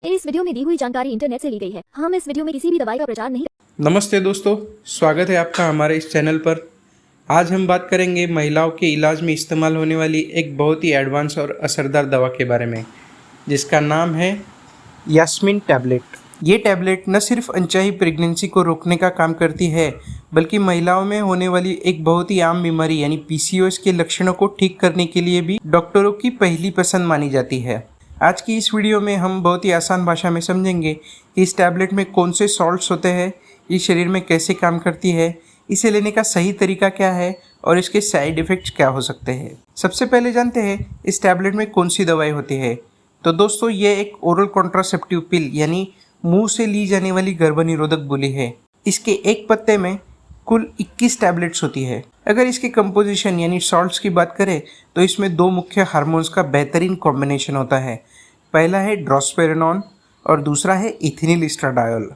इस वीडियो में दी हुई जानकारी इंटरनेट से ली गई है। हम इस वीडियो में किसी भी दवाई का प्रचार नहीं। नमस्ते दोस्तों, स्वागत है आपका हमारे इस चैनल पर। आज हम बात करेंगे महिलाओं के इलाज में इस्तेमाल होने वाली एक बहुत ही एडवांस और असरदार दवा के बारे में, जिसका नाम है यास्मीन टैबलेट। ये टैबलेट न सिर्फ अनचाही प्रेगनेंसी को रोकने का काम करती है, बल्कि महिलाओं में होने वाली एक बहुत ही आम बीमारी यानी पीसीओएस के लक्षणों को ठीक करने के लिए भी डॉक्टरों की पहली पसंद मानी जाती है। आज की इस वीडियो में हम बहुत ही आसान भाषा में समझेंगे कि इस टैबलेट में कौन से सॉल्ट्स होते हैं, ये शरीर में कैसे काम करती है, इसे लेने का सही तरीका क्या है और इसके साइड इफ़ेक्ट्स क्या हो सकते हैं। सबसे पहले जानते हैं इस टैबलेट में कौन सी दवाई होती है। तो दोस्तों, ये एक ओरल कॉन्ट्रासेप्टिव पिल यानी मुंह से ली जाने वाली गर्भनिरोधक गोली है। इसके एक पत्ते में कुल 21 टैबलेट्स होती है। अगर इसके कंपोजिशन यानी सॉल्ट्स की बात करें तो इसमें दो मुख्य हार्मोन्स का बेहतरीन कॉम्बिनेशन होता है। पहला है ड्रोस्पेरेनॉन और दूसरा है इथिनिल एस्ट्राडायोल।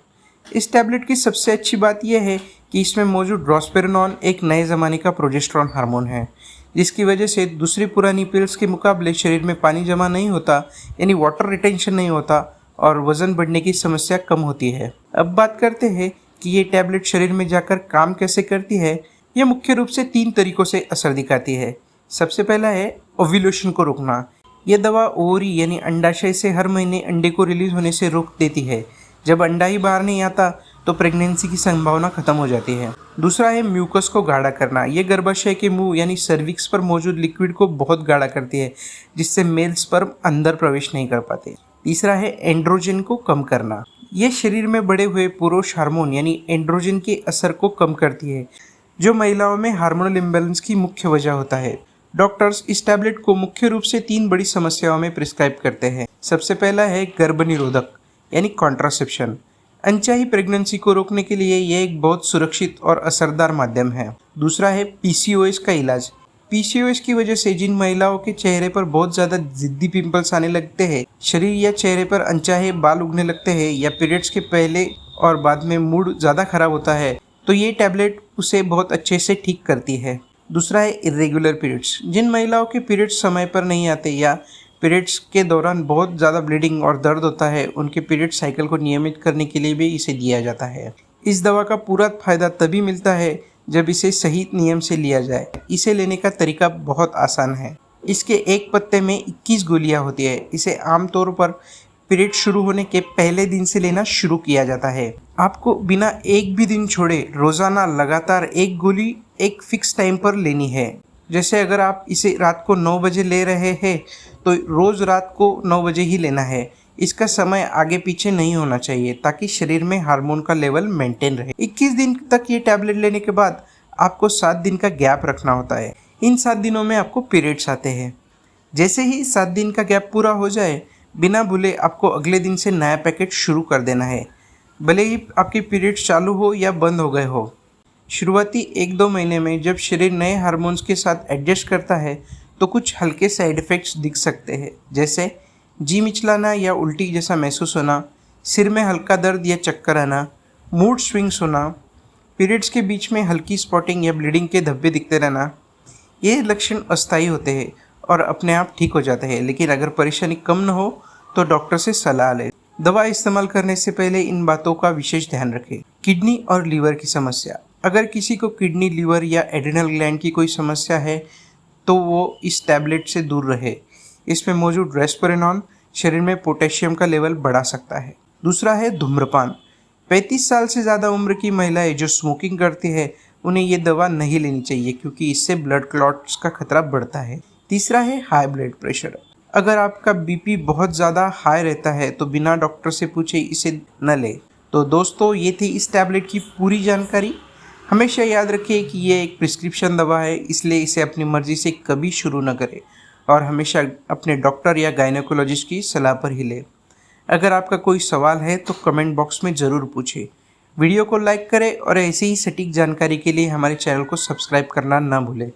इस टैबलेट की सबसे अच्छी बात यह है कि इसमें मौजूद ड्रोस्पेरेनॉन एक नए ज़माने का प्रोजेस्टेरॉन हार्मोन है, जिसकी वजह से दूसरी पुरानी पिल्स के मुकाबले शरीर में पानी जमा नहीं होता, यानी वाटर रिटेंशन नहीं होता और वज़न बढ़ने की समस्या कम होती है। अब बात करते हैं कि ये टैबलेट शरीर में जाकर काम कैसे करती है। यह मुख्य रूप से 3 तरीक़ों से असर दिखाती है। सबसे पहला है ओव्यूलेशन को रोकना। यह दवा ओवरी यानी अंडाशय से हर महीने अंडे को रिलीज होने से रोक देती है। जब अंडा ही बाहर नहीं आता तो प्रेगनेंसी की संभावना खत्म हो जाती है। दूसरा है म्यूकस को गाढ़ा करना। यह गर्भाशय के मुंह यानी सर्विक्स पर मौजूद लिक्विड को बहुत गाढ़ा करती है, जिससे मेल स्पर्म अंदर प्रवेश नहीं कर पाते। तीसरा है एंड्रोजन को कम करना। यह शरीर में बढ़े हुए पुरुष हार्मोन यानी एंड्रोजन के असर को कम करती है, जो महिलाओं में हार्मोनल इम्बैलेंस की मुख्य वजह होता है। डॉक्टर्स इस टैबलेट को मुख्य रूप से 3 बड़ी समस्याओं में प्रिस्क्राइब करते हैं। सबसे पहला है गर्भनिरोधक यानी कॉन्ट्रासेप्शन। अनचाही प्रेगनेंसी को रोकने के लिए यह एक बहुत सुरक्षित और असरदार माध्यम है। दूसरा है पीसीओएस का इलाज। पीसीओएस की वजह से जिन महिलाओं के चेहरे पर बहुत ज़्यादा जिद्दी पिंपल्स आने लगते हैं, शरीर या चेहरे पर अनचाहे बाल उगने लगते हैं या पीरियड्स के पहले और बाद में मूड ज़्यादा खराब होता है, तो ये टैबलेट उसे बहुत अच्छे से ठीक करती है। दूसरा है इरेगुलर पीरियड्स। जिन महिलाओं के पीरियड्स समय पर नहीं आते या पीरियड्स के दौरान बहुत ज़्यादा ब्लीडिंग और दर्द होता है, उनके पीरियड साइकिल को नियमित करने के लिए भी इसे दिया जाता है। इस दवा का पूरा फायदा तभी मिलता है जब इसे सही नियम से लिया जाए। इसे लेने का तरीका बहुत आसान है। इसके एक पत्ते में 21 गोलियां होती है। इसे आमतौर पर पीरियड शुरू होने के पहले दिन से लेना शुरू किया जाता है। आपको बिना एक भी दिन छोड़े रोज़ाना लगातार एक गोली एक फिक्स टाइम पर लेनी है। जैसे अगर आप इसे रात को 9 बजे ले रहे हैं तो रोज़ रात को 9 बजे ही लेना है। इसका समय आगे पीछे नहीं होना चाहिए ताकि शरीर में हार्मोन का लेवल मेंटेन रहे। 21 दिन तक ये टैबलेट लेने के बाद आपको 7 दिन का गैप रखना होता है। इन 7 दिनों में आपको पीरियड्स आते हैं। जैसे ही 7 दिन का गैप पूरा हो जाए, बिना भूले आपको अगले दिन से नया पैकेट शुरू कर देना है, भले ही आपके पीरियड्स चालू हो या बंद हो गए हो। शुरुआती 1-2 महीने में जब शरीर नए हार्मोन्स के साथ एडजस्ट करता है तो कुछ हल्के साइड इफ़ेक्ट्स दिख सकते हैं, जैसे जी मिचलाना या उल्टी जैसा महसूस होना, सिर में हल्का दर्द या चक्कर आना, मूड स्विंग्स होना, पीरियड्स के बीच में हल्की स्पॉटिंग या ब्लीडिंग के धब्बे दिखते रहना। ये लक्षण अस्थायी होते हैं और अपने आप ठीक हो जाते हैं, लेकिन अगर परेशानी कम न हो तो डॉक्टर से सलाह लें। दवा इस्तेमाल करने से पहले इन बातों का विशेष ध्यान रखें। किडनी और लीवर की समस्या। अगर किसी को किडनी, लीवर या एड्रिनल ग्लैंड की कोई समस्या है तो वो इस टैबलेट से दूर रहे। इसमें मौजूद रेस्पेरेनॉन शरीर में पोटेशियम का लेवल बढ़ा सकता है। दूसरा है धूम्रपान। 35 साल से ज़्यादा उम्र की महिलाएं जो स्मोकिंग करती है, उन्हें ये दवा नहीं लेनी चाहिए क्योंकि इससे ब्लड क्लॉट्स का खतरा बढ़ता है। तीसरा है हाई ब्लड प्रेशर। अगर आपका बीपी बहुत ज़्यादा हाई रहता है तो बिना डॉक्टर से पूछे इसे न लें। तो दोस्तों, ये थी इस टैबलेट की पूरी जानकारी। हमेशा याद रखिए कि ये एक प्रिस्क्रिप्शन दवा है, इसलिए इसे अपनी मर्जी से कभी शुरू न करें और हमेशा अपने डॉक्टर या गायनेकोलॉजिस्ट की सलाह पर ही लें। अगर आपका कोई सवाल है तो कमेंट बॉक्स में ज़रूर पूछें। वीडियो को लाइक करें और ऐसे ही सटीक जानकारी के लिए हमारे चैनल को सब्सक्राइब करना ना भूलें।